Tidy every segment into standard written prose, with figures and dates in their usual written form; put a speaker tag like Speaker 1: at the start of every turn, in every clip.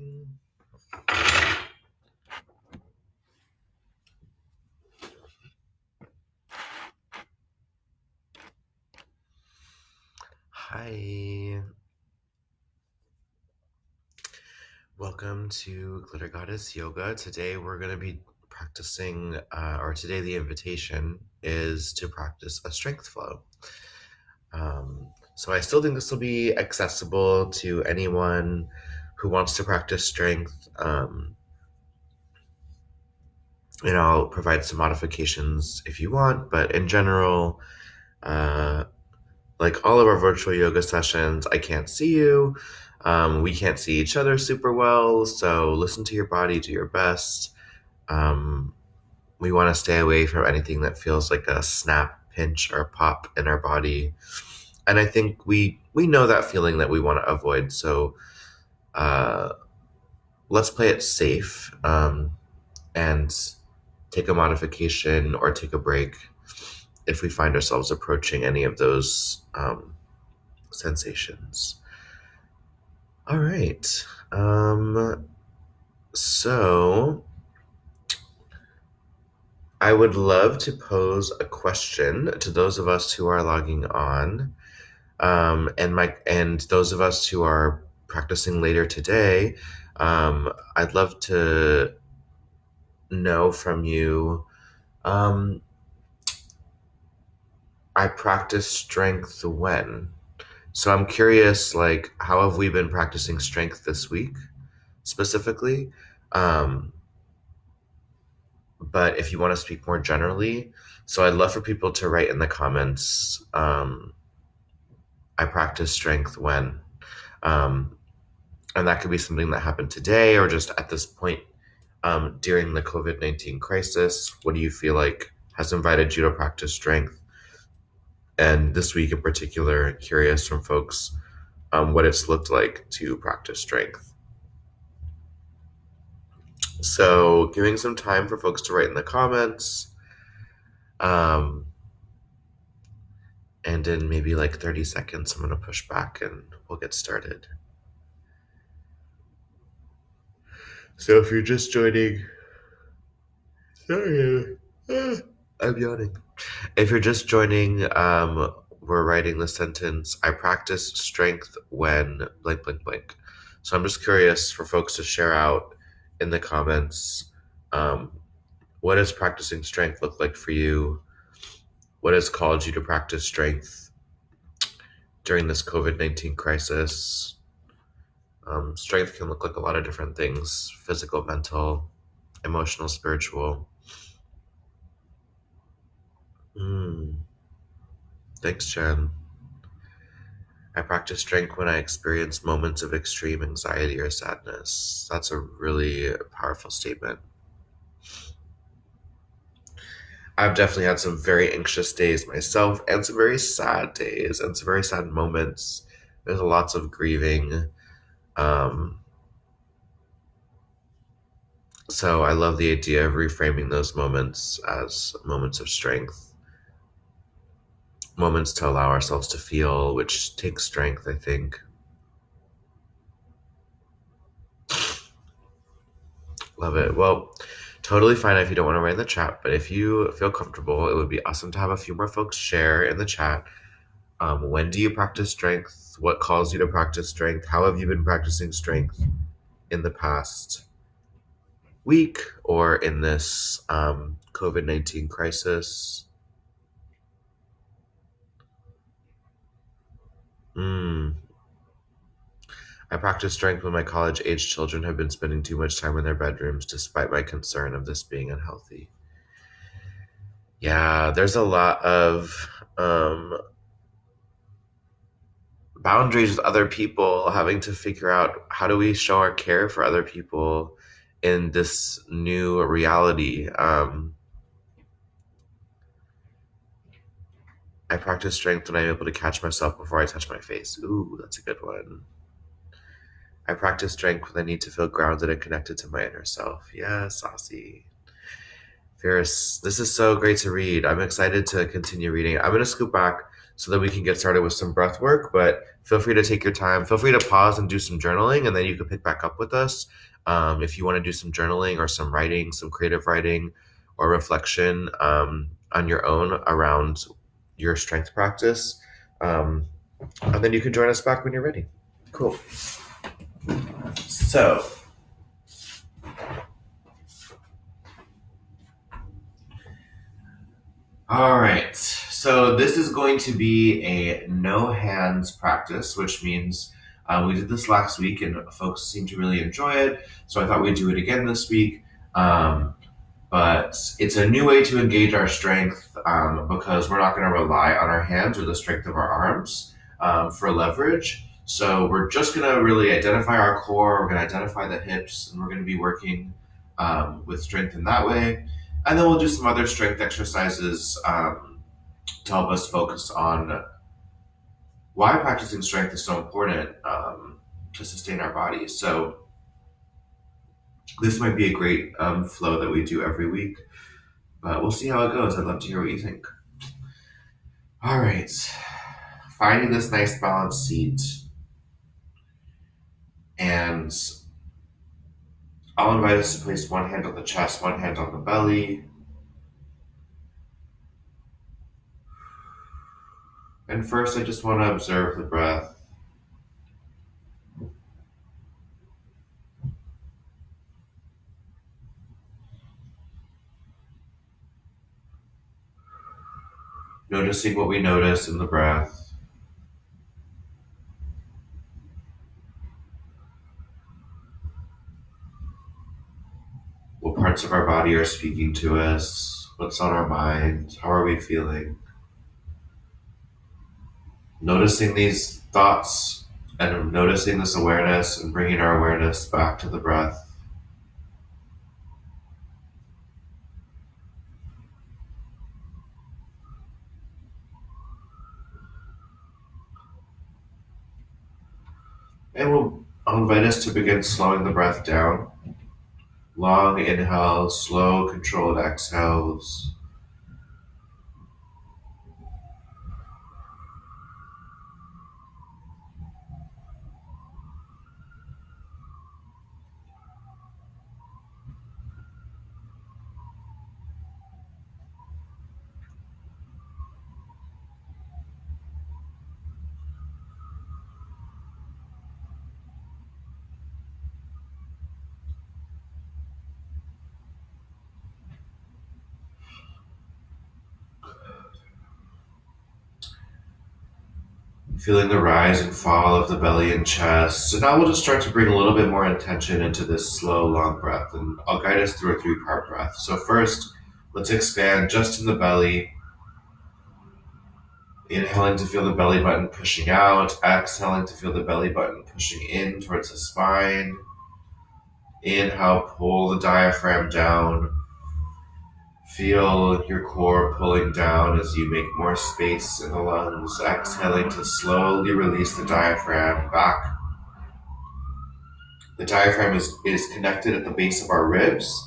Speaker 1: recording. Hi. Welcome to Glitter Goddess Yoga. Today we're going to be practicing, today the invitation is to practice a strength flow. So I still think this will be accessible to anyone who wants to practice strength. And I'll provide some modifications if you want, but in general, like all of our virtual yoga sessions, I can't see you. We can't see each other super well, so listen to your body, do your best. We want to stay away from anything that feels like a snap, pinch, or pop in our body. And I think we know that feeling that we want to avoid, so let's play it safe and take a modification or take a break if we find ourselves approaching any of those sensations. All right. So I would love to pose a question to those of us who are logging on, and those of us who are practicing later today. I'd love to know from you. I practice strength when? So I'm curious, like, how have we been practicing strength this week specifically? But if you want to speak more generally, so I'd love for people to write in the comments, I practice strength when. And that could be something that happened today or just at this point during the COVID-19 crisis. What do you feel like has invited you to practice strength? And this week in particular, curious from folks what it's looked like to practice strength. So giving some time for folks to write in the comments. And in maybe like 30 seconds, I'm going to push back and we'll get started. So if you're just joining, sorry, I'm yawning. If you're just joining, we're writing the sentence, I practice strength when blank, blank, blank. So I'm just curious for folks to share out in the comments, what does practicing strength look like for you? What has called you to practice strength during this COVID-19 crisis? Strength can look like a lot of different things: physical, mental, emotional, spiritual. Thanks, Jen. I practice strength when I experience moments of extreme anxiety or sadness. That's a really powerful statement. I've definitely had some very anxious days myself and some very sad days and some very sad moments. There's lots of grieving. So I love the idea of reframing those moments as moments of strength, moments to allow ourselves to feel, which takes strength, I think. Love it. Well, totally fine if you don't want to write in the chat, but if you feel comfortable, it would be awesome to have a few more folks share in the chat. When do you practice strength? What calls you to practice strength? How have you been practicing strength in the past week or in this COVID-19 crisis? I practice strength when my college-age children have been spending too much time in their bedrooms, despite my concern of this being unhealthy. Yeah, there's a lot of boundaries with other people, having to figure out how do we show our care for other people in this new reality. I practice strength when I'm able to catch myself before I touch my face. Ooh, that's a good one. I practice strength when I need to feel grounded and connected to my inner self. Yes, saucy. Ferris, this is so great to read. I'm excited to continue reading. I'm going to scoop back so that we can get started with some breath work, but feel free to take your time. Feel free to pause and do some journaling, and then you can pick back up with us. If you want to do some journaling or some writing, some creative writing or reflection on your own around your strength practice. And then you can join us back when you're ready. Cool. So, all right. So this is going to be a no hands practice, which means we did this last week and folks seem to really enjoy it. So I thought we'd do it again this week. But it's a new way to engage our strength because we're not going to rely on our hands or the strength of our arms for leverage. So we're just going to really identify our core. We're going to identify the hips, and we're going to be working with strength in that way. And then we'll do some other strength exercises to help us focus on why practicing strength is so important to sustain our bodies. So this might be a great flow that we do every week, but we'll see how it goes. I'd love to hear what you think. All right, finding this nice balanced seat, and I'll invite us to place one hand on the chest, one hand on the belly. And first, I just want to observe the breath. Noticing what we notice in the breath. What parts of our body are speaking to us? What's on our mind? How are we feeling? Noticing these thoughts and noticing this awareness and bringing our awareness back to the breath. And I'll invite us to begin slowing the breath down. Long inhales, slow, controlled exhales. Feeling the rise and fall of the belly and chest. So now we'll just start to bring a little bit more intention into this slow, long breath, and I'll guide us through a 3-part breath. So first, let's expand just in the belly. Inhaling to feel the belly button pushing out. Exhaling to feel the belly button pushing in towards the spine. Inhale, pull the diaphragm down. Feel your core pulling down as you make more space in the lungs. Exhaling to slowly release the diaphragm back. The diaphragm is connected at the base of our ribs,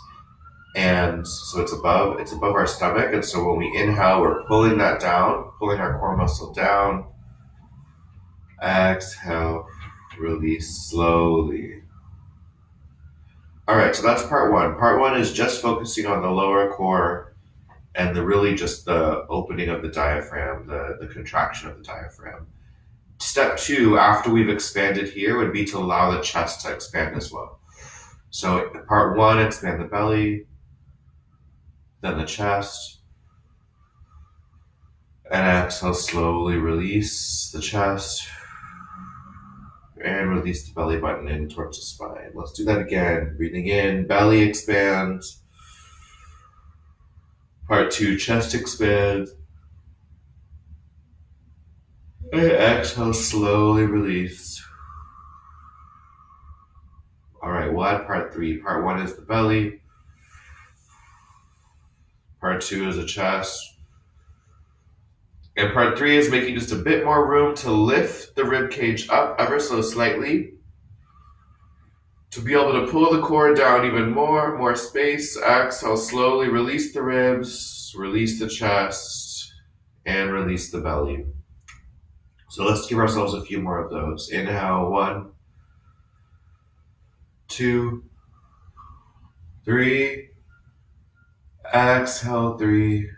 Speaker 1: and so it's above our stomach. And so when we inhale, we're pulling that down, pulling our core muscle down. Exhale, release slowly. All right, so that's part one. Part one is just focusing on the lower core and really just the opening of the diaphragm, the contraction of the diaphragm. Step two, after we've expanded here, would be to allow the chest to expand as well. So part one, expand the belly, then the chest, and exhale, slowly release the chest, and release the belly button in towards the spine. Let's do that again. Breathing in, belly expands. Part two, chest expands. And exhale, slowly release. All right, we'll add part three. Part one is the belly. Part two is the chest. And part three is making just a bit more room to lift the rib cage up ever so slightly. To be able to pull the core down even more space. Exhale, slowly release the ribs, release the chest, and release the belly. So let's give ourselves a few more of those. Inhale, 1, 2, 3. Exhale, 3,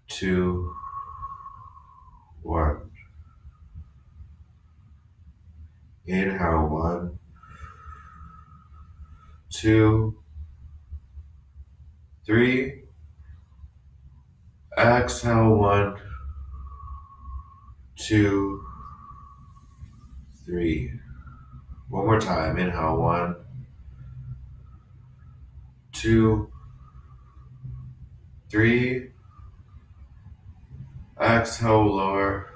Speaker 1: 2, 1. Inhale, 1, 2, 3. Exhale, 1, 2, 3. One more time. Inhale, 1, 2, 3. Exhale, lower.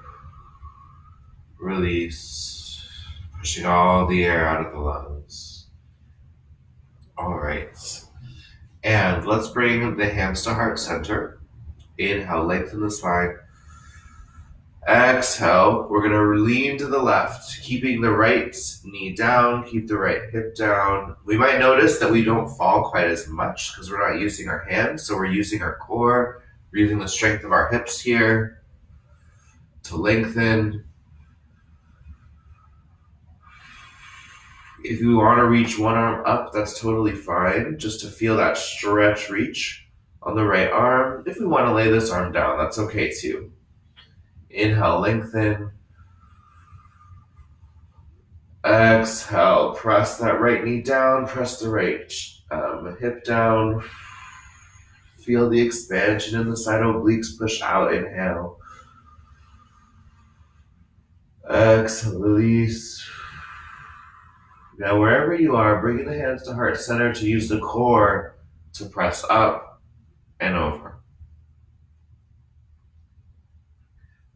Speaker 1: Release. Pushing all the air out of the lungs. All right. And let's bring the hands to heart center. Inhale, lengthen the spine. Exhale, we're going to lean to the left, keeping the right knee down, keep the right hip down. We might notice that we don't fall quite as much because we're not using our hands, so we're using our core. We're using the strength of our hips here to lengthen. If you want to reach one arm up, that's totally fine, just to feel that stretch reach on the right arm. If we want to lay this arm down, that's okay too. Inhale, lengthen. Exhale, press that right knee down, press the right hip down. Feel the expansion in the side obliques, push out, inhale. Exhale, release. Now wherever you are, bringing the hands to heart center to use the core to press up and over.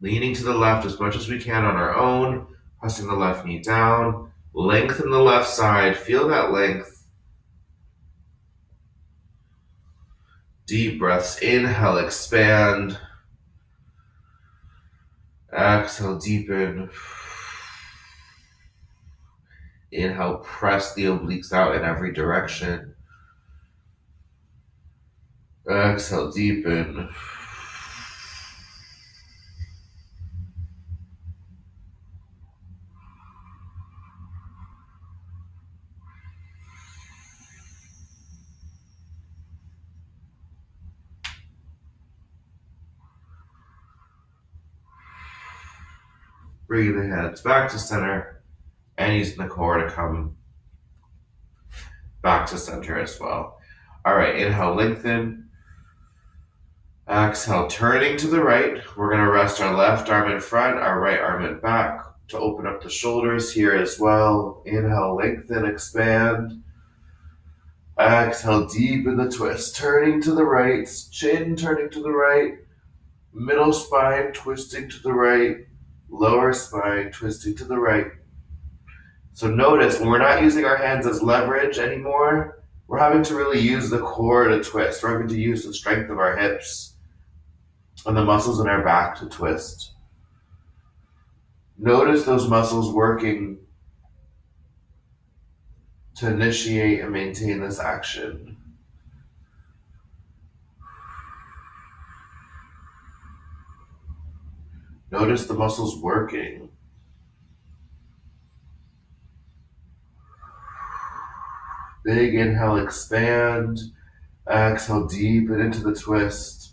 Speaker 1: Leaning to the left as much as we can on our own, pressing the left knee down, lengthen the left side, feel that length. Deep breaths, inhale, expand. Exhale, deepen. Inhale, press the obliques out in every direction. Exhale, deepen. Bringing the hands back to center and using the core to come back to center as well. All right, inhale, lengthen. Exhale, turning to the right. We're going to rest our left arm in front, our right arm in back to open up the shoulders here as well. Inhale, lengthen, expand. Exhale, deepen the twist. Turning to the right, chin turning to the right, middle spine twisting to the right, lower spine twisting to the right. So notice when we're not using our hands as leverage anymore, we're having to really use the core to twist. We're having to use the strength of our hips and the muscles in our back to twist. Notice those muscles working to initiate and maintain this action. Notice the muscles working. Big inhale, expand. Exhale, deepen into the twist.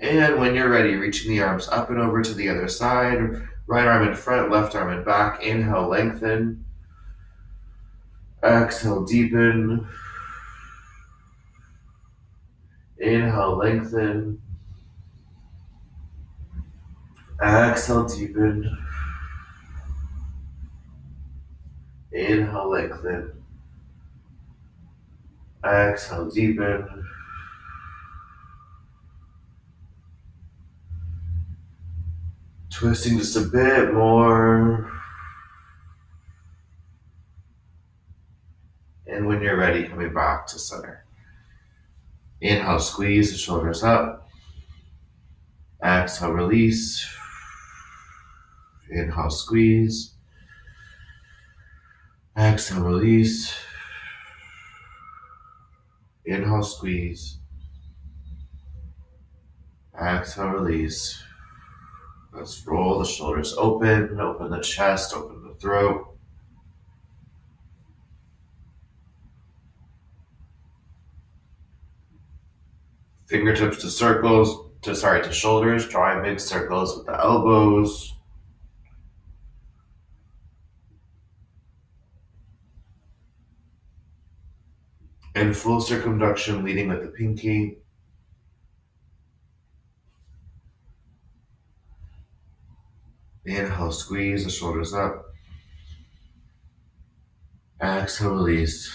Speaker 1: And when you're ready, reaching the arms up and over to the other side. Right arm in front, left arm in back. Inhale, lengthen. Exhale, deepen. Inhale, lengthen. Exhale, deepen. Inhale, lengthen. Exhale, deepen. Twisting just a bit more. And when you're ready, coming back to center. Inhale, squeeze the shoulders up. Exhale, release. Inhale, squeeze. Exhale, release. Inhale, squeeze. Exhale, release. Let's roll the shoulders open, open the chest, open the throat. Fingertips to circles, to shoulders, drawing big circles with the elbows. And full circumduction leading with the pinky. Inhale, squeeze the shoulders up. Exhale, release.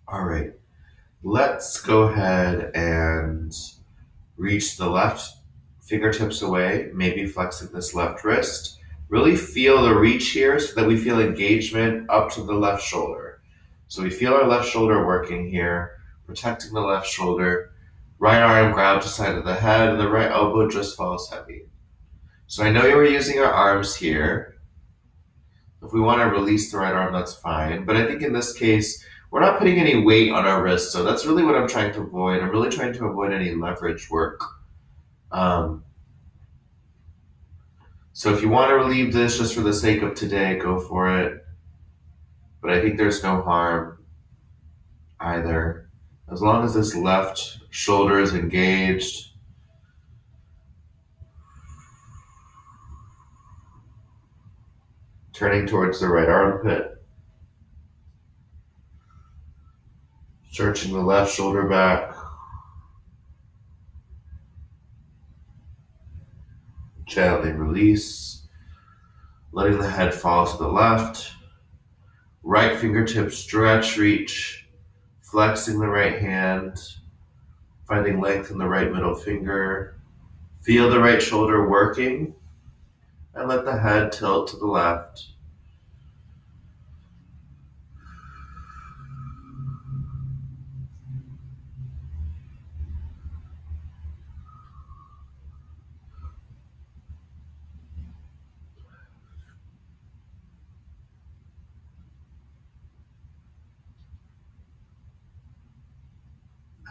Speaker 1: All right, let's go ahead and reach the left fingertips away, maybe flexing this left wrist. Really feel the reach here so that we feel engagement up to the left shoulder. So we feel our left shoulder working here, protecting the left shoulder. Right arm grabs the side of the head, and the right elbow just falls heavy. So I know you were using our arms here. If we want to release the right arm, that's fine. But I think in this case, we're not putting any weight on our wrist. So that's really what I'm trying to avoid. I'm really trying to avoid any leverage work. Um, so if you want to relieve this just for the sake of today, go for it. But I think there's no harm either. As long as this left shoulder is engaged. Turning towards the right armpit. Stretching the left shoulder back. Gently release. Letting the head fall to the left. Right fingertip stretch, reach. Flexing the right hand. Finding length in the right middle finger. Feel the right shoulder working. And let the head tilt to the left.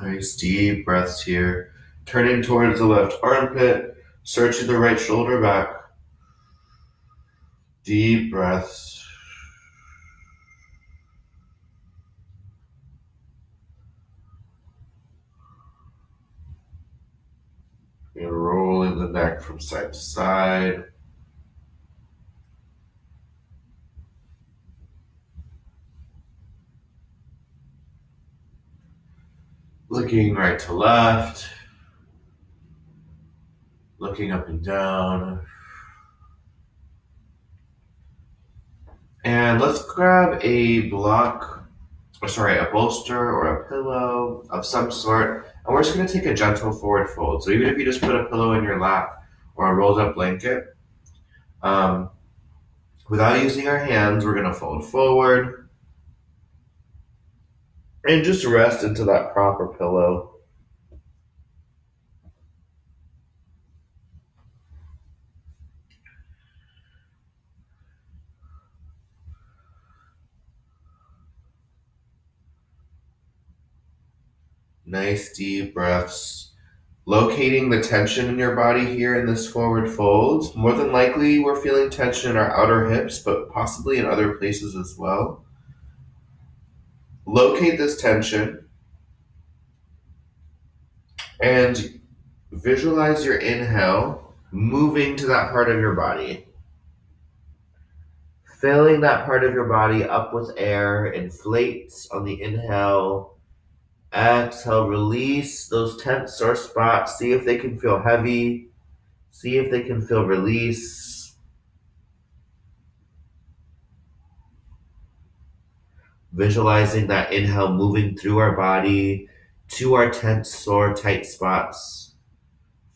Speaker 1: Nice deep breaths here. Turning towards the left armpit. Searching the right shoulder back. Deep breaths. And rolling the neck from side to side. Looking right to left. Looking up and down. And let's grab a a bolster or a pillow of some sort. And we're just going to take a gentle forward fold. So even if you just put a pillow in your lap or a rolled up blanket, um, without using our hands, we're going to fold forward and just rest into that proper pillow. Nice deep breaths. Locating the tension in your body here in this forward fold. More than likely, we're feeling tension in our outer hips, but possibly in other places as well. Locate this tension and visualize your inhale moving to that part of your body. Filling that part of your body up with air, inflate on the inhale. Exhale, release those tense sore spots. See if they can feel heavy. See if they can feel release. Visualizing that inhale moving through our body to our tense, sore, tight spots.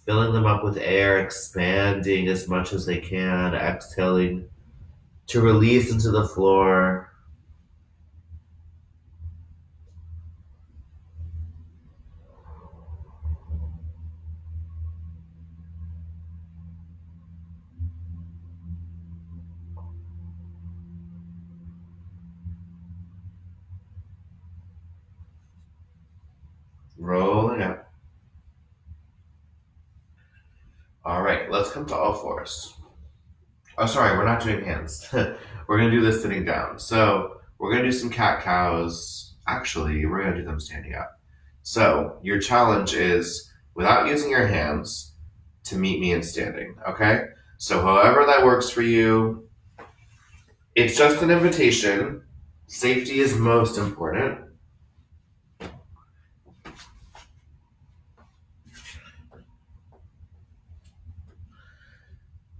Speaker 1: Filling them up with air, expanding as much as they can. Exhaling to release into the floor. Rolling up. come to all fours. Oh, sorry, we're not doing hands. We're gonna do this sitting down. So we're gonna do some cat cows. Actually, we're gonna do them standing up. So your challenge is, without using your hands, to meet me in standing. Okay. So however that works for you, it's just an invitation. Safety is most important.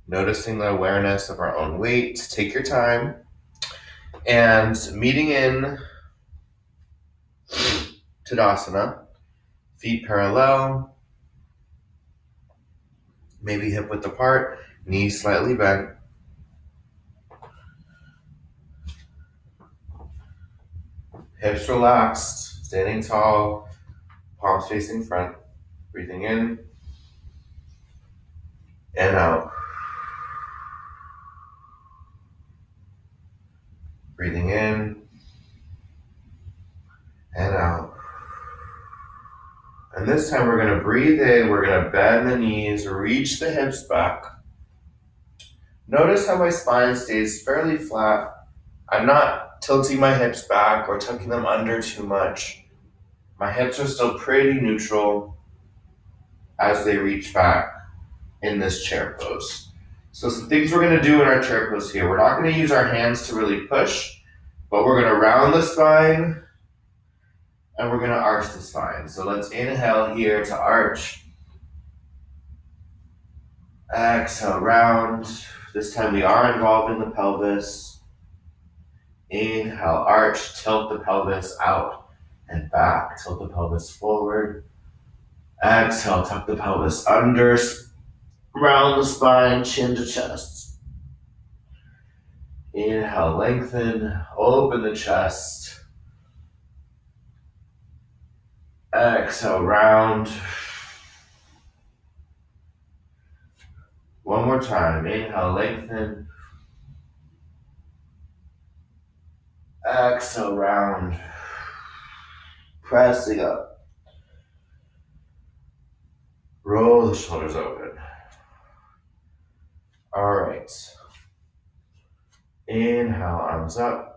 Speaker 1: Noticing the awareness of our own weight. Take your time. And meeting in Tadasana, feet parallel, maybe hip width apart, knees slightly bent. Hips relaxed, standing tall, palms facing front. Breathing in and out. Breathing in and out. And this time we're going to breathe in, we're going to bend the knees, reach the hips back. Notice how my spine stays fairly flat. I'm not tilting my hips back or tucking them under too much. My hips are still pretty neutral as they reach back in this chair pose. So some things we're going to do in our chair pose here. We're not going to use our hands to really push, but we're going to round the spine and we're going to arch the spine. So let's inhale here to arch. Exhale, round. This time we are involved in the pelvis. Inhale, arch, tilt the pelvis out and back. Tilt the pelvis forward. Exhale, tuck the pelvis under. Round the spine, chin to chest. Inhale, lengthen, open the chest. Exhale, round. One more time. Inhale, lengthen. Exhale, round. Pressing up. Roll the shoulders open. All right. Inhale, arms up.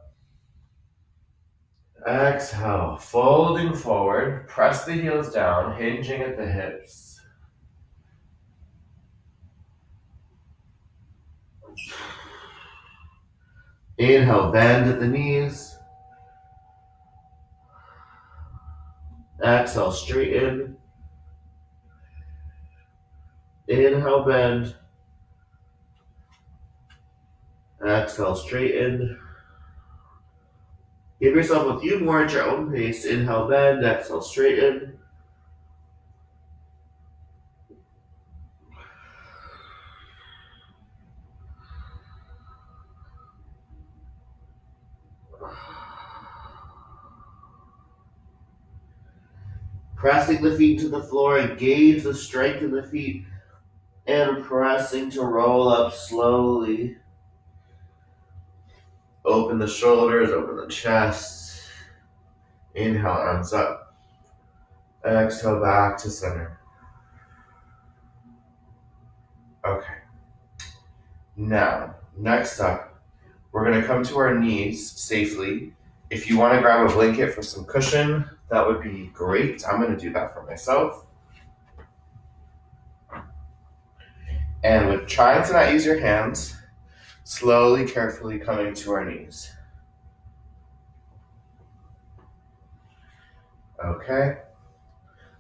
Speaker 1: Exhale, folding forward. Press the heels down, hinging at the hips. Inhale, bend at the knees. Exhale, straighten. Inhale, bend. Exhale, straighten. Give yourself a few more at your own pace. Inhale, bend. Exhale, straighten. Pressing the feet to the floor, engage the strength in the feet, and pressing to roll up slowly. Open the shoulders, open the chest. Inhale, arms up. Exhale, back to center. Okay. Now, next up, we're going to come to our knees safely. If you want to grab a blanket for some cushion, that would be great. I'm going to do that for myself. And with trying to not use your hands, slowly, carefully coming to our knees. Okay.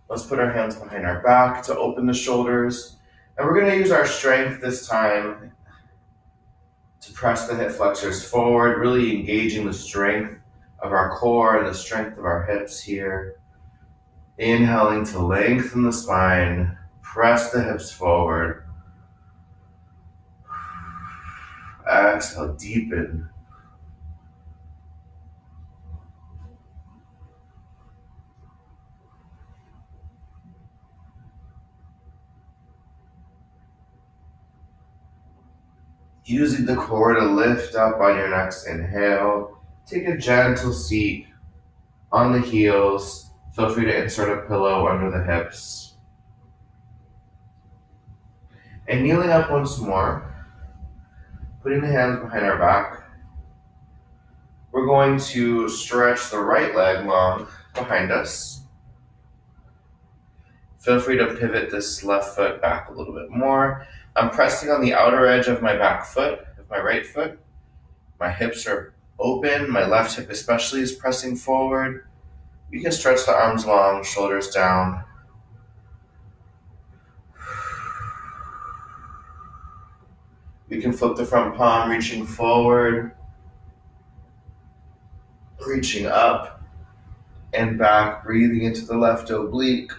Speaker 1: Let's put our hands behind our back to open the shoulders. And we're going to use our strength this time to press the hip flexors forward, really engaging the strength of our core and the strength of our hips here. Inhaling to lengthen the spine, press the hips forward. Exhale, deepen. Using the core to lift up on your next inhale. Take a gentle seat on the heels. Feel free to insert a pillow under the hips. And kneeling up once more, putting the hands behind our back, we're going to stretch the right leg long behind us. Feel free to pivot this left foot back a little bit more. I'm pressing on the outer edge of my back foot, of my right foot. My hips are open. My left hip especially is pressing forward. You can stretch the arms long, shoulders down. We can flip the front palm, reaching forward, reaching up and back, breathing into the left oblique.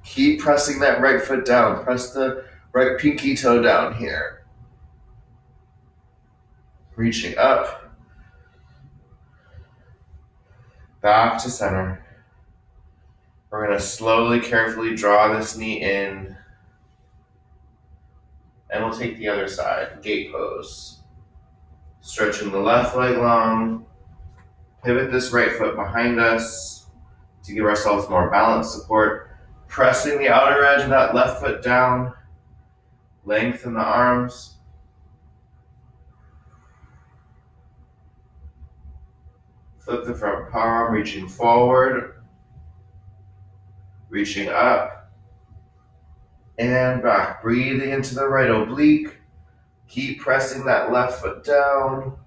Speaker 1: Keep pressing that right foot down. Press the right pinky toe down here. Reaching up, back to center. We're going to slowly, carefully draw this knee in. And we'll take the other side, gate pose. Stretching the left leg long. Pivot this right foot behind us to give ourselves more balance support. Pressing the outer edge of that left foot down. Lengthen the arms. Flip the front palm, reaching forward. Reaching up. And back. Breathing into the right oblique. Keep pressing that left foot down.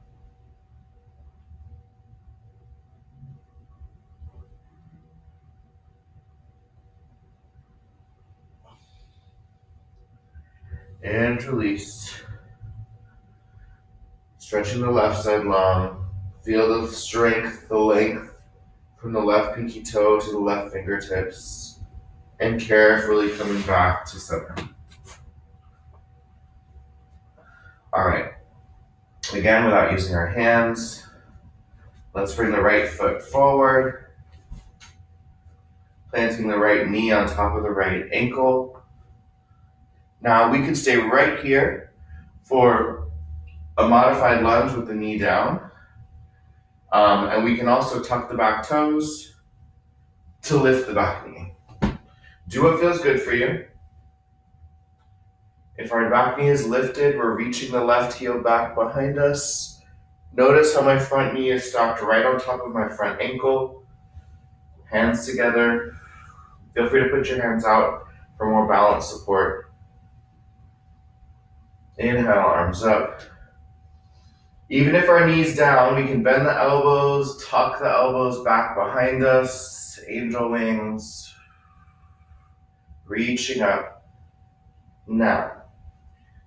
Speaker 1: And release. Stretching the left side long. Feel the strength, the length from the left pinky toe to the left fingertips. And carefully coming back to center. All right. Again, without using our hands, let's bring the right foot forward. Planting the right knee on top of the right ankle. Now we can stay right here for a modified lunge with the knee down. And we can also tuck the back toes to lift the back knee. Do what feels good for you. If our back knee is lifted, we're reaching the left heel back behind us. Notice how my front knee is stocked right on top of my front ankle. Hands together. Feel free to put your hands out for more balance support. Inhale, arms up. Even if our knee's down, we can bend the elbows, tuck the elbows back behind us, angel wings, reaching up. Now,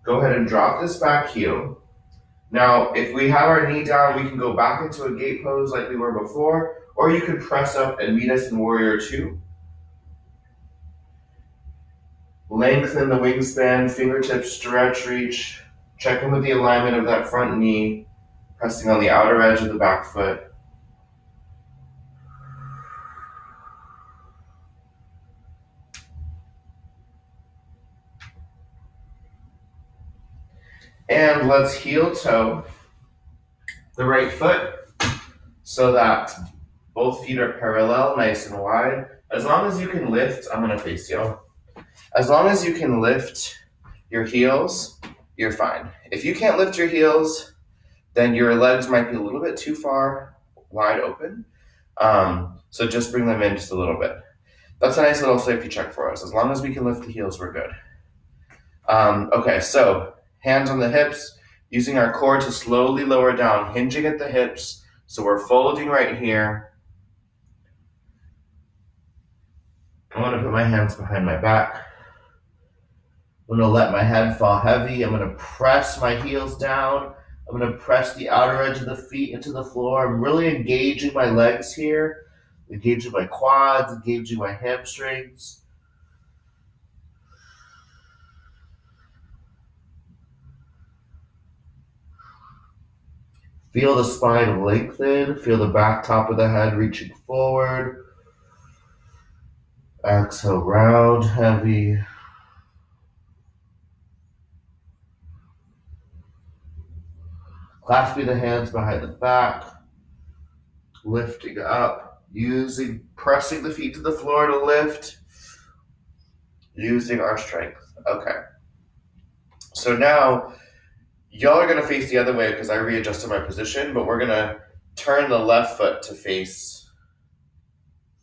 Speaker 1: go ahead and drop this back heel. Now, if we have our knee down, we can go back into a gate pose like we were before, or you can press up and meet us in Warrior Two. Lengthen the wingspan, fingertips stretch, reach. Check in with the alignment of that front knee, pressing on the outer edge of the back foot. And let's heel toe the right foot so that both feet are parallel, nice and wide. As long as you can lift, I'm going to face you. As long as you can lift your heels, you're fine. If you can't lift your heels, then your legs might be a little bit too far wide open. So just bring them in just a little bit. That's a nice little safety check for us. As long as we can lift the heels, we're good. Okay, so hands on the hips, using our core to slowly lower down, hinging at the hips. So we're folding right here. I'm going to put my hands behind my back. I'm going to let my head fall heavy. I'm going to press my heels down. I'm going to press the outer edge of the feet into the floor. I'm really engaging my legs here, engaging my quads, engaging my hamstrings. Feel the spine lengthen. Feel the back top of the head reaching forward. Exhale, round, heavy. Clasping the hands behind the back. Lifting up. Pressing the feet to the floor to lift. Using our strength. Okay. So now y'all are going to face the other way because I readjusted my position, but we're going to turn the left foot to face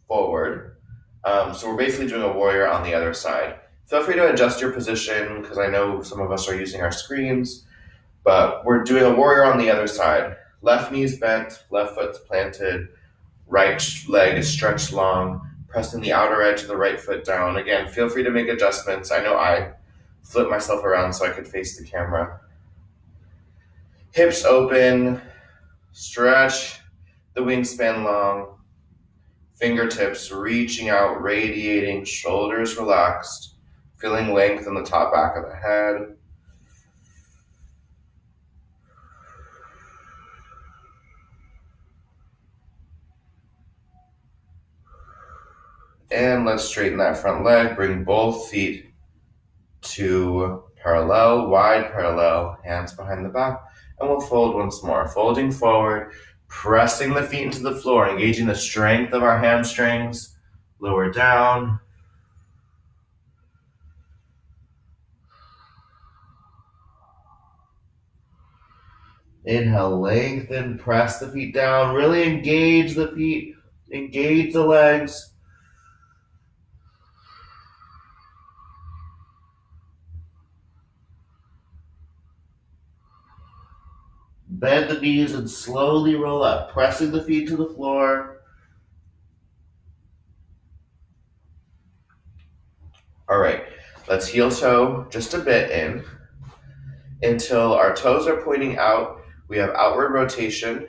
Speaker 1: forward. So we're basically doing a warrior on the other side. Feel free to adjust your position because I know some of us are using our screens, but we're doing a warrior on the other side. Left knee's bent, left foot's planted, right leg is stretched long, pressing the outer edge of the right foot down. Again, feel free to make adjustments. I know I flip myself around so I could face the camera. Hips open, stretch the wingspan long, fingertips reaching out, radiating, shoulders relaxed, feeling length in the top back of the head. And let's straighten that front leg, bring both feet to parallel, wide parallel, hands behind the back, and we'll fold once more. Folding forward, pressing the feet into the floor, engaging the strength of our hamstrings, lower down. Inhale, lengthen, press the feet down, really engage the feet, engage the legs. Bend the knees and slowly roll up, pressing the feet to the floor. All right, let's heel toe just a bit in until our toes are pointing out. We have outward rotation.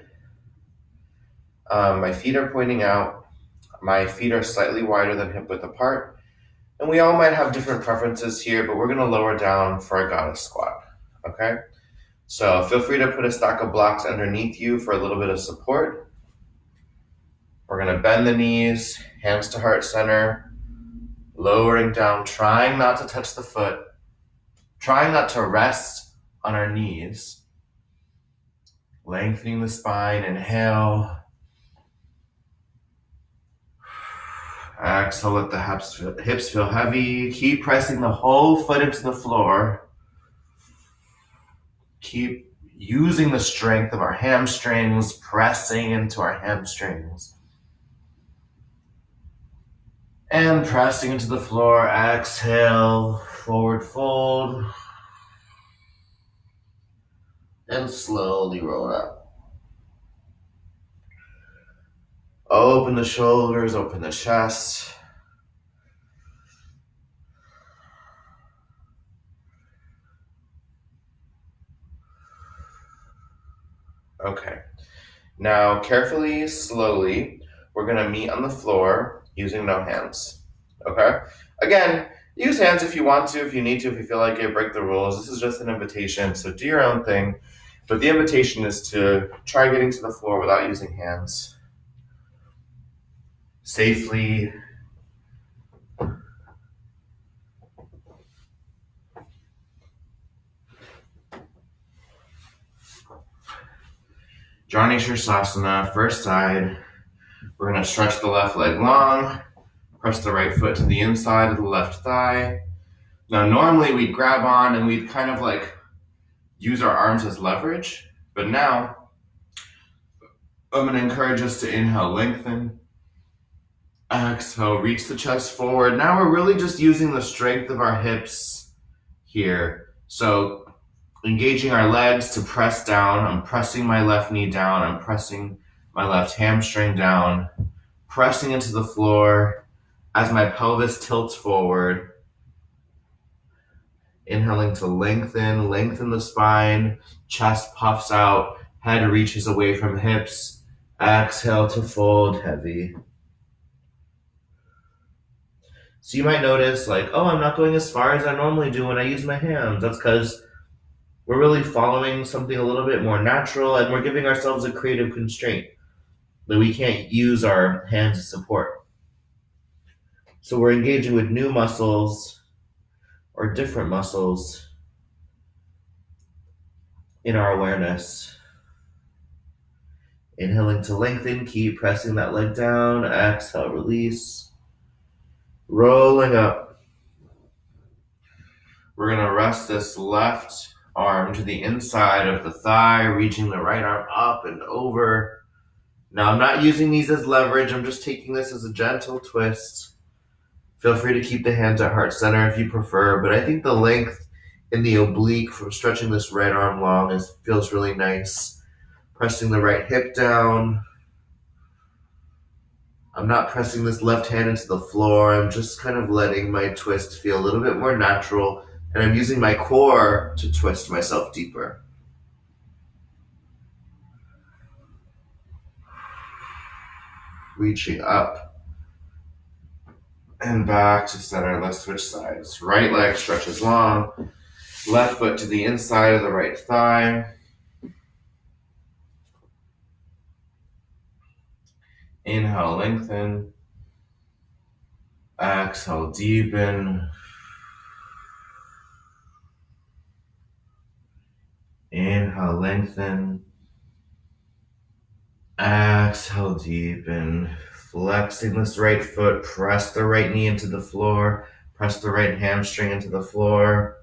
Speaker 1: My feet are pointing out. My feet are slightly wider than hip width apart. And we all might have different preferences here, but we're going to lower down for a goddess squat. Okay? So feel free to put a stack of blocks underneath you for a little bit of support. We're going to bend the knees, hands to heart center, lowering down, trying not to touch the foot, trying not to rest on our knees. Lengthening the spine, inhale. Exhale, let the hips feel heavy. Keep pressing the whole foot into the floor. Keep using the strength of our hamstrings, pressing into our hamstrings. And pressing into the floor. Exhale, forward fold. And slowly roll up. Open the shoulders, open the chest. Okay. Now, carefully, slowly, we're going to meet on the floor using no hands. Okay? Again, use hands if you want to, if you need to, if you feel like it, break the rules. This is just an invitation, so do your own thing. But the invitation is to try getting to the floor without using hands. Safely. Jani Shirsasana, first side. We're going to stretch the left leg long, press the right foot to the inside of the left thigh. Now, normally we'd grab on and we'd kind of like use our arms as leverage, but now I'm going to encourage us to inhale, lengthen. Exhale, reach the chest forward. Now we're really just using the strength of our hips here. So engaging our legs to press down. I'm pressing my left knee down. I'm pressing my left hamstring down. Pressing into the floor as my pelvis tilts forward. Inhaling to lengthen the spine. Chest puffs out. Head reaches away from hips. Exhale to fold heavy. So you might notice like, oh, I'm not going as far as I normally do when I use my hands. That's because we're really following something a little bit more natural and we're giving ourselves a creative constraint that we can't use our hands as support. So we're engaging with new muscles or different muscles in our awareness. Inhaling to lengthen, keep pressing that leg down. Exhale, release. Rolling up. We're going to rest this left arm to the inside of the thigh, reaching the right arm up and over. Now, I'm not using these as leverage. I'm just taking this as a gentle twist. Feel free to keep the hands at heart center if you prefer, but I think the length in the oblique from stretching this right arm long feels really nice. Pressing the right hip down. I'm not pressing this left hand into the floor. I'm just kind of letting my twist feel a little bit more natural, and I'm using my core to twist myself deeper. Reaching up and back to center. Let's switch sides. Right leg stretches long. Left foot to the inside of the right thigh. Inhale, lengthen. Exhale, deepen. Inhale, lengthen. Exhale, deepen. Flexing this right foot. Press the right knee into the floor. Press the right hamstring into the floor.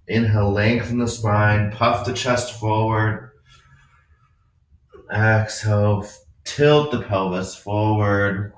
Speaker 1: Inhale, lengthen the spine. Puff the chest forward. Exhale, tilt the pelvis forward.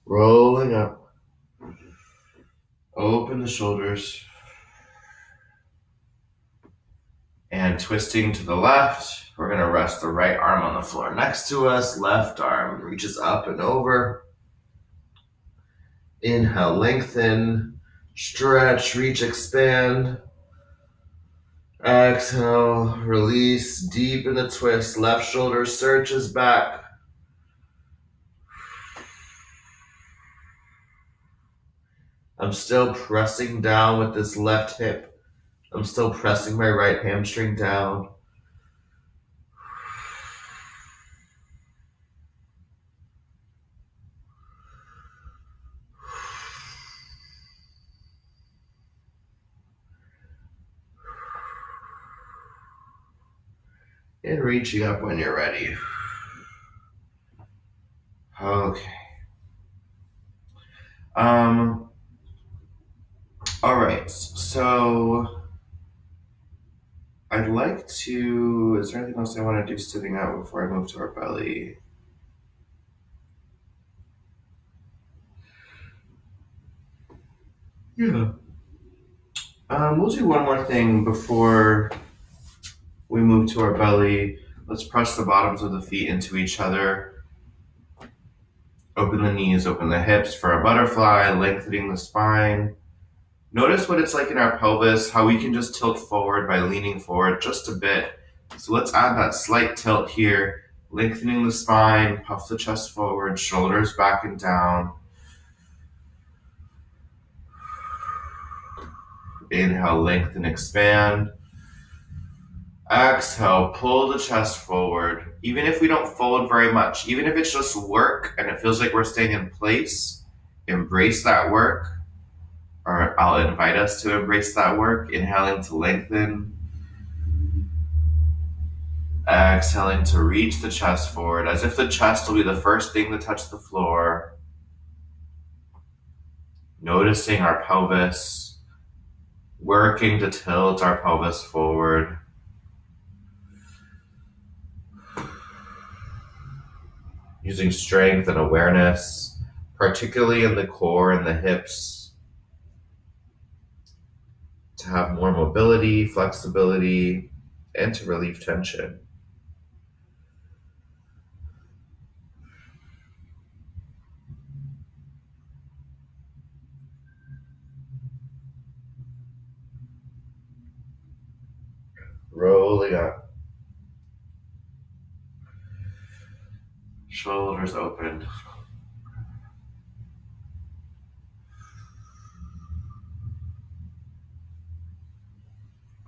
Speaker 1: Rolling up. Open the shoulders. And twisting to the left, we're going to rest the right arm on the floor next to us. Left arm reaches up and over. Inhale, lengthen, stretch, reach, expand. Exhale, release, deepen the twist. Left shoulder surges back. I'm still pressing down with this left hip. I'm still pressing my right hamstring down. And reaching up when you're ready. Okay. All right. So I'd like to, is there anything else I want to do sitting out before I move to our belly? Yeah. We'll do one more thing before we move to our belly. Let's press the bottoms of the feet into each other. Open the knees, open the hips for a butterfly, lengthening the spine. Notice what it's like in our pelvis, how we can just tilt forward by leaning forward just a bit. So let's add that slight tilt here, lengthening the spine, puff the chest forward, shoulders back and down. Inhale, lengthen, expand. Exhale, pull the chest forward. Even if we don't fold very much, even if it's just work and it feels like we're staying in place, embrace that work. Or I'll invite us to embrace that work. Inhaling to lengthen. Exhaling to reach the chest forward, as if the chest will be the first thing to touch the floor. Noticing our pelvis, working to tilt our pelvis forward. Using strength and awareness, particularly in the core and the hips, to have more mobility, flexibility, and to relieve tension. Rolling up. Shoulders open.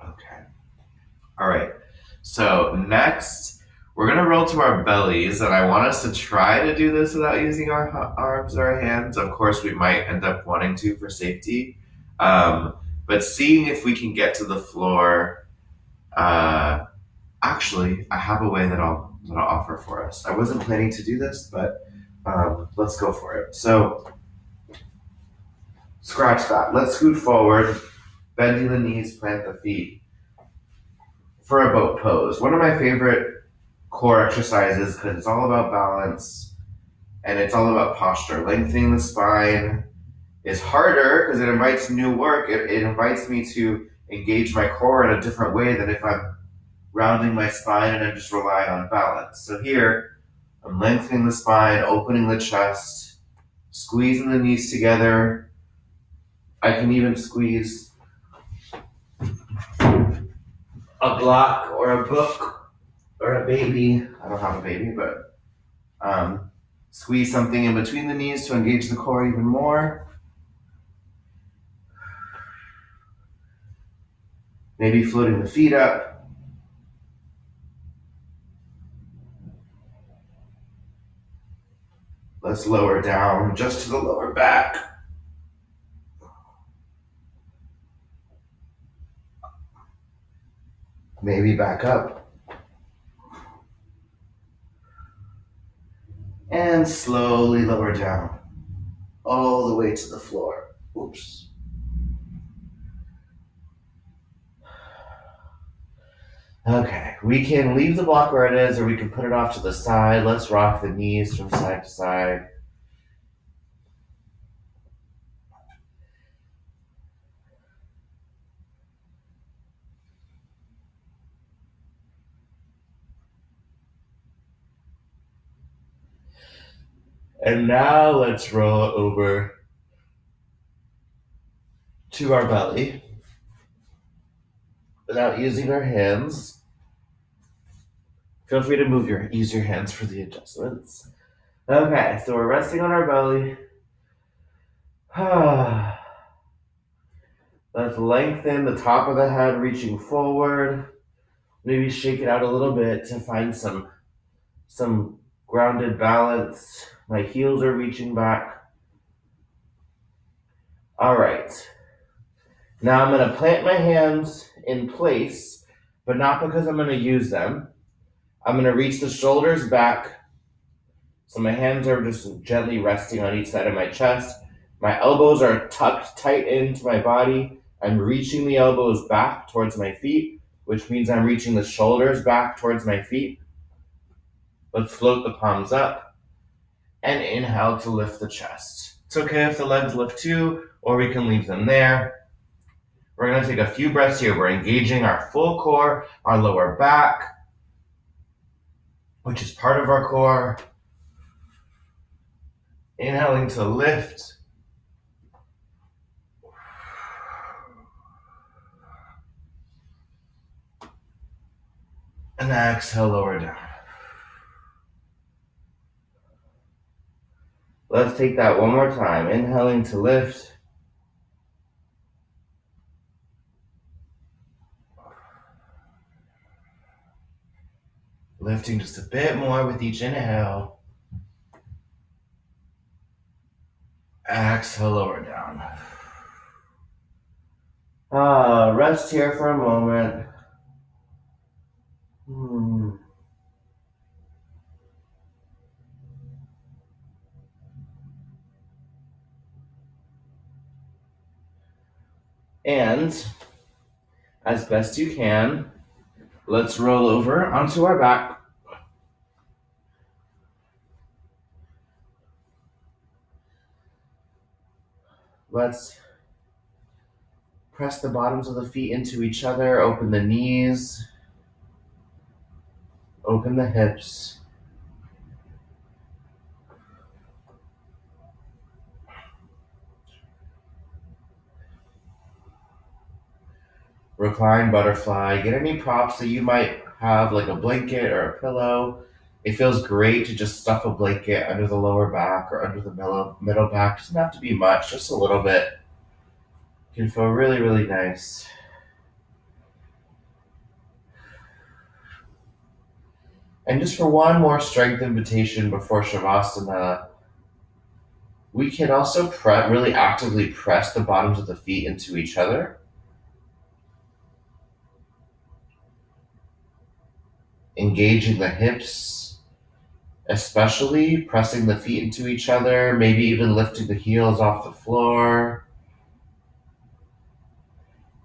Speaker 1: Okay. All right. So next next, we're going to roll to our bellies, and I want us to try to do this without using our arms or our hands. Of course, we might end up wanting to for safety. But seeing if we can get to the floor, actually, I have a way that I'll offer for us. I wasn't planning to do this, but let's go for it. So, scratch that. Let's scoot forward, bending the knees, plant the feet for a boat pose. One of my favorite core exercises because it's all about balance and it's all about posture. Lengthening the spine is harder because it invites new work. It invites me to engage my core in a different way than if I'm rounding my spine and I'm just relying on balance. So here, I'm lengthening the spine, opening the chest, squeezing the knees together. I can even squeeze a block or a book or a baby. I don't have a baby, but squeeze something in between the knees to engage the core even more. Maybe floating the feet up. Let's lower down just to the lower back. Maybe back up. And slowly lower down all the way to the floor. Oops. Okay, we can leave the block where it is or we can put it off to the side. Let's rock the knees from side to side. And now let's roll over to our belly without using our hands. Feel free to use your hands for the adjustments. Okay, so we're resting on our belly. Let's lengthen the top of the head, reaching forward. Maybe shake it out a little bit to find some grounded balance. My heels are reaching back. All right. Now I'm going to plant my hands in place, but not because I'm going to use them. I'm going to reach the shoulders back. So my hands are just gently resting on each side of my chest. My elbows are tucked tight into my body. I'm reaching the elbows back towards my feet, which means I'm reaching the shoulders back towards my feet. Let's float the palms up and inhale to lift the chest. It's okay if the legs lift too, or we can leave them there. We're going to take a few breaths here. We're engaging our full core, our lower back, which is part of our core. Inhaling to lift. And exhale, lower down. Let's take that one more time. Inhaling to lift. Lifting just a bit more with each inhale. Exhale, lower down. Rest here for a moment. And as best you can, let's roll over onto our back. Let's press the bottoms of the feet into each other, open the knees, open the hips. Recline butterfly. Get any props that you might have, like a blanket or a pillow. It feels great to just stuff a blanket under the lower back or under the middle back. It doesn't have to be much, just a little bit. It can feel really, really nice. And just for one more strength invitation before Shavasana, we can also really actively press the bottoms of the feet into each other, engaging the hips, especially pressing the feet into each other, maybe even lifting the heels off the floor,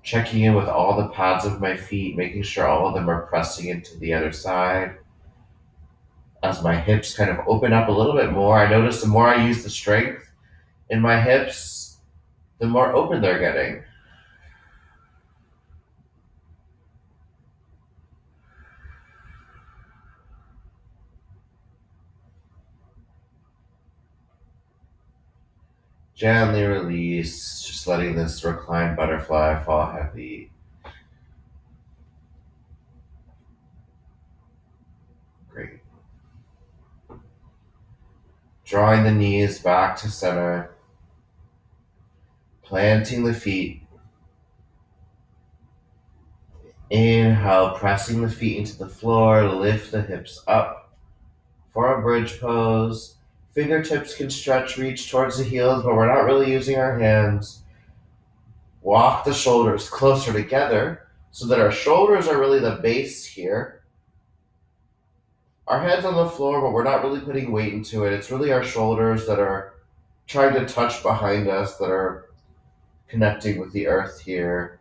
Speaker 1: checking in with all the pads of my feet, making sure all of them are pressing into the other side. As my hips kind of open up a little bit more, I notice the more I use the strength in my hips, the more open they're getting. Gently release, just letting this reclined butterfly fall heavy. Great. Drawing the knees back to center, planting the feet. Inhale, pressing the feet into the floor, lift the hips up for a bridge pose. Fingertips can stretch, reach towards the heels, but we're not really using our hands. Walk the shoulders closer together so that our shoulders are really the base here. Our head's on the floor, but we're not really putting weight into it. It's really our shoulders that are trying to touch behind us, that are connecting with the earth here.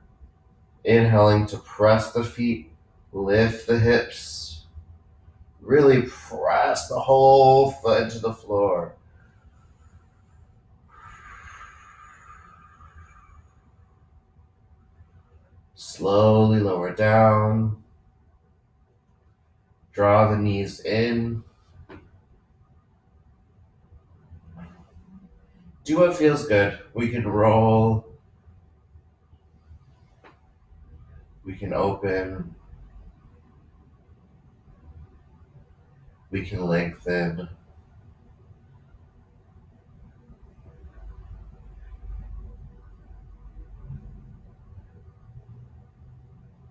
Speaker 1: Inhaling to press the feet, lift the hips. Really press the whole foot into the floor. Slowly lower down. Draw the knees in. Do what feels good. We can roll. We can open. We can lengthen.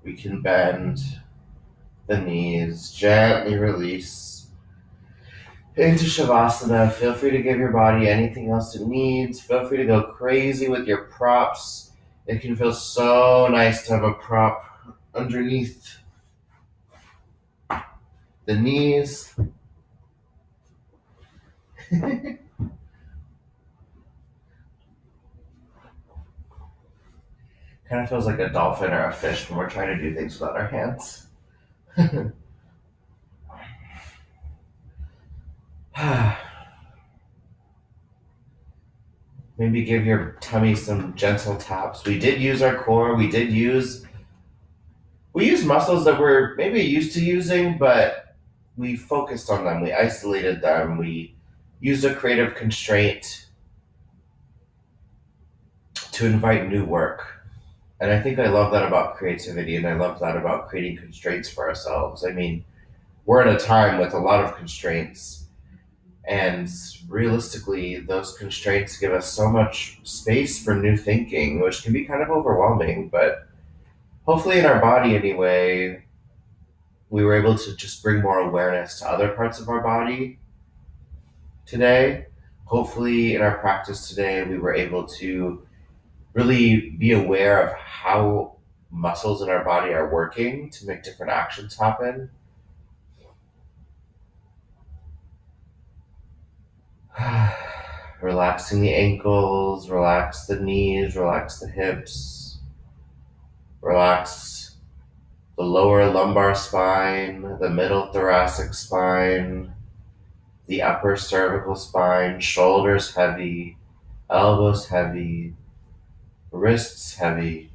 Speaker 1: We can bend the knees. Gently release into Shavasana. Feel free to give your body anything else it needs. Feel free to go crazy with your props. It can feel so nice to have a prop underneath the knees. Kind of feels like a dolphin or a fish when we're trying to do things without our hands. Maybe give your tummy some gentle taps. We did use our core. We used muscles that we're maybe used to using, but we focused on them. We isolated them. We used a creative constraint to invite new work. And I think I love that about creativity, and I love that about creating constraints for ourselves. I mean, we're in a time with a lot of constraints, and realistically, those constraints give us so much space for new thinking, which can be kind of overwhelming. But hopefully, in our body anyway, we were able to just bring more awareness to other parts of our body today. Hopefully, in our practice today, we were able to really be aware of how muscles in our body are working to make different actions happen. Relaxing the ankles, relax the knees, relax the hips, relax the lower lumbar spine, the middle thoracic spine, the upper cervical spine, shoulders heavy, elbows heavy, wrists heavy,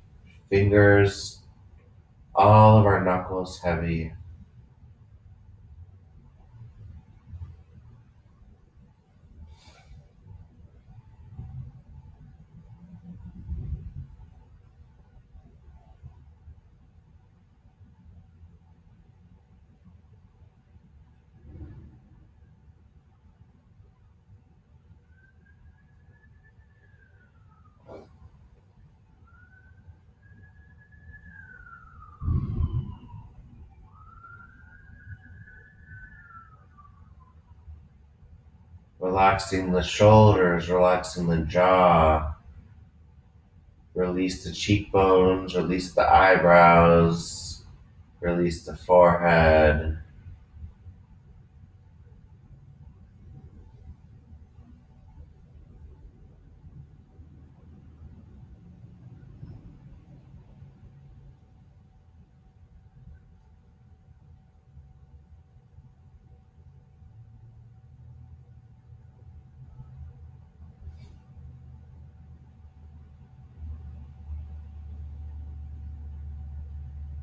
Speaker 1: fingers, all of our knuckles heavy. Relaxing the shoulders, relaxing the jaw, release the cheekbones, release the eyebrows, release the forehead.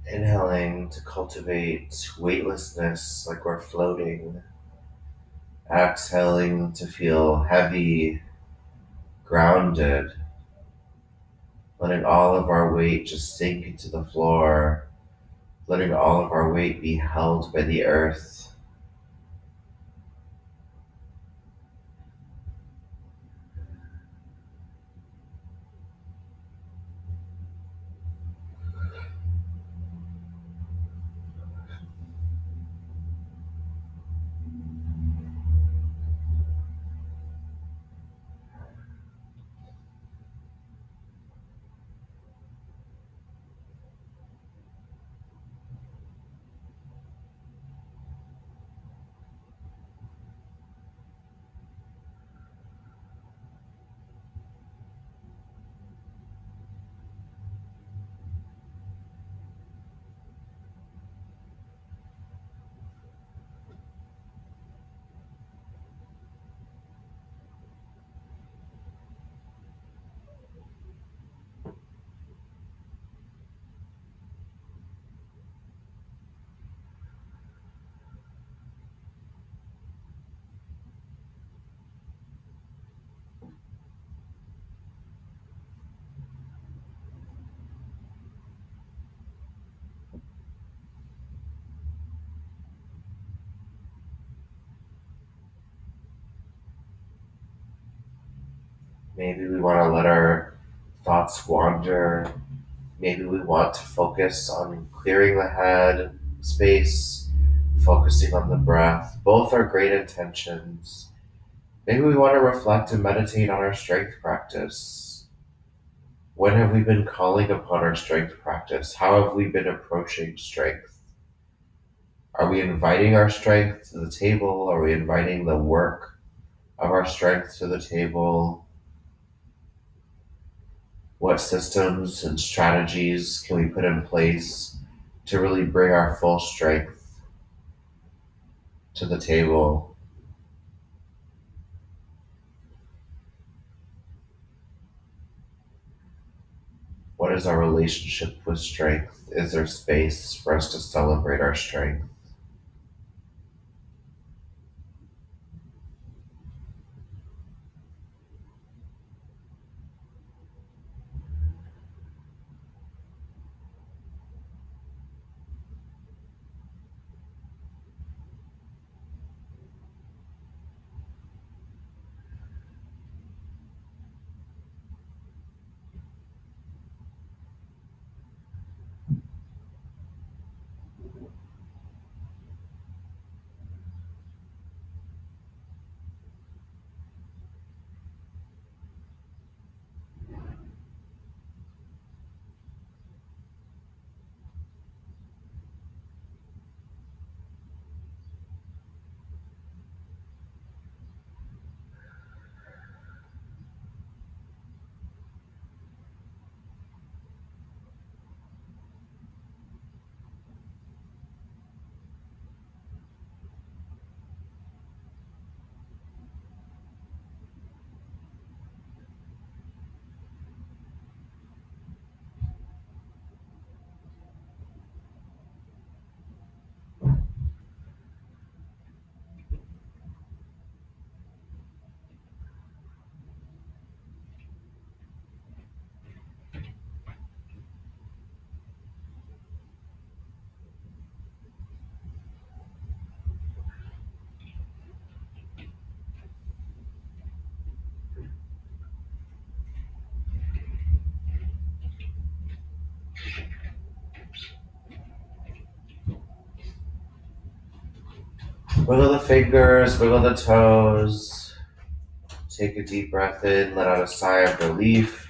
Speaker 1: Inhaling to cultivate weightlessness like we're floating. Exhaling to feel heavy, grounded, letting all of our weight just sink into the floor, letting all of our weight be held by the earth. Maybe we want to let our thoughts wander. Maybe we want to focus on clearing the head space, focusing on the breath. Both are great intentions. Maybe we want to reflect and meditate on our strength practice. When have we been calling upon our strength practice? How have we been approaching strength? Are we inviting our strength to the table? Are we inviting the work of our strength to the table? What systems and strategies can we put in place to really bring our full strength to the table? What is our relationship with strength? Is there space for us to celebrate our strength? Wiggle the fingers, wiggle the toes. Take a deep breath in, let out a sigh of relief.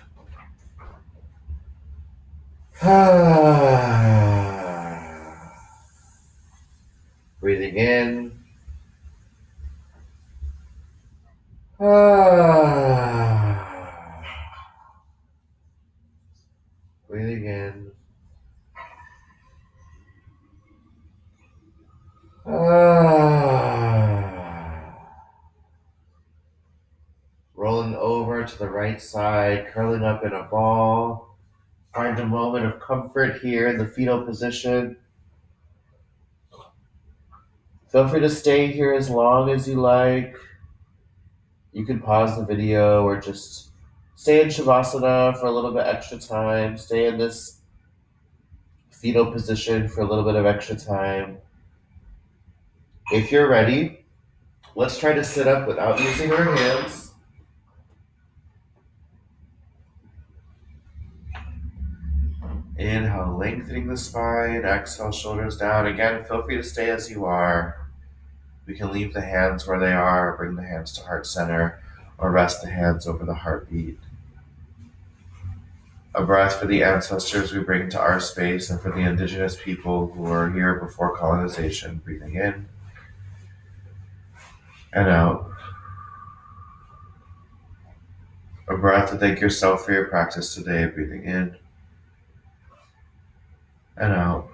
Speaker 1: Breathing in. Breathing in. Rolling over to the right side, curling up in a ball. Find a moment of comfort here in the fetal position. Feel free to stay here as long as you like. You can pause the video or just stay in Shavasana for a little bit extra time. Stay in this fetal position for a little bit of extra time. If you're ready, let's try to sit up without using our hands. Inhale, lengthening the spine. Exhale, shoulders down. Again, feel free to stay as you are. We can leave the hands where they are, bring the hands to heart center, or rest the hands over the heartbeat. A breath for the ancestors we bring to our space and for the indigenous people who were here before colonization. Breathing in and out. A breath to thank yourself for your practice today. Breathing in and out.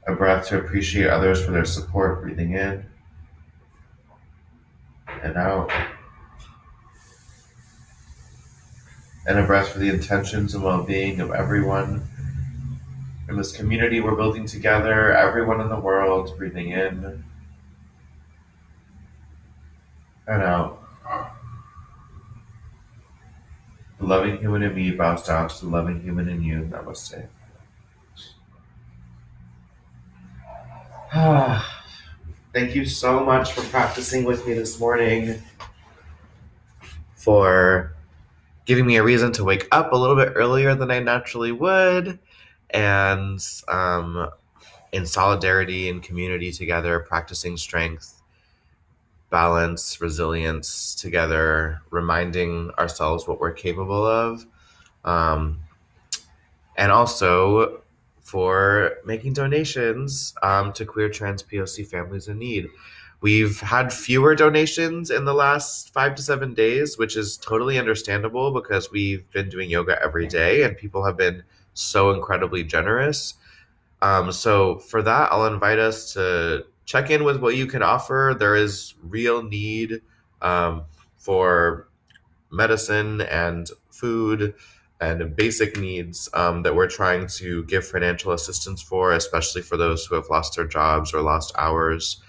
Speaker 1: A breath to appreciate others for their support. Breathing in and out. And a breath for the intentions and well-being of everyone in this community we're building together, everyone in the world. Breathing in and out. The loving human in me bows down to the loving human in you. Namaste. Thank you so much for practicing with me this morning, for giving me a reason to wake up a little bit earlier than I naturally would, and in solidarity and community together, practicing strength, balance, resilience together, reminding ourselves what we're capable of, and also for making donations to queer, trans, PoC families in need. We've had fewer donations in the last 5 to 7 days, which is totally understandable because we've been doing yoga every day and people have been so incredibly generous. So for that, I'll invite us to check in with what you can offer. There is real need for medicine and food and basic needs that we're trying to give financial assistance for, especially for those who have lost their jobs or lost hours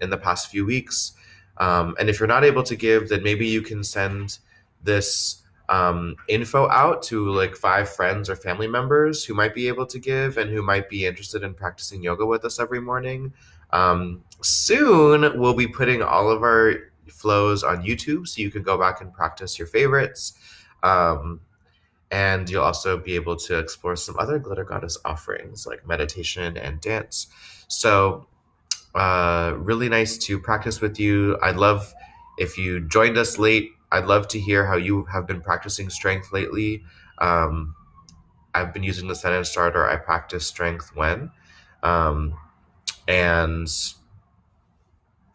Speaker 1: in the past few weeks. And if you're not able to give, then maybe you can send this info out to like 5 friends or family members who might be able to give and who might be interested in practicing yoga with us every morning. Soon we'll be putting all of our flows on YouTube, so you can go back and practice your favorites. And you'll also be able to explore some other Glitter Goddess offerings like meditation and dance. So really nice to practice with you. I'd love if you joined us late. I'd love to hear how you have been practicing strength lately. I've been using the sentence starter, I practice strength when. And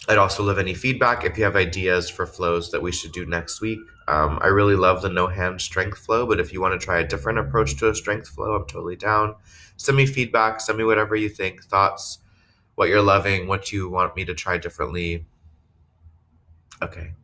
Speaker 1: I'd also love any feedback if you have ideas for flows that we should do next week. I really love the no hand strength flow, but if you want to try a different approach to a strength flow, I'm totally down. Send me feedback, send me whatever you think, thoughts, what you're loving, what you want me to try differently. Okay.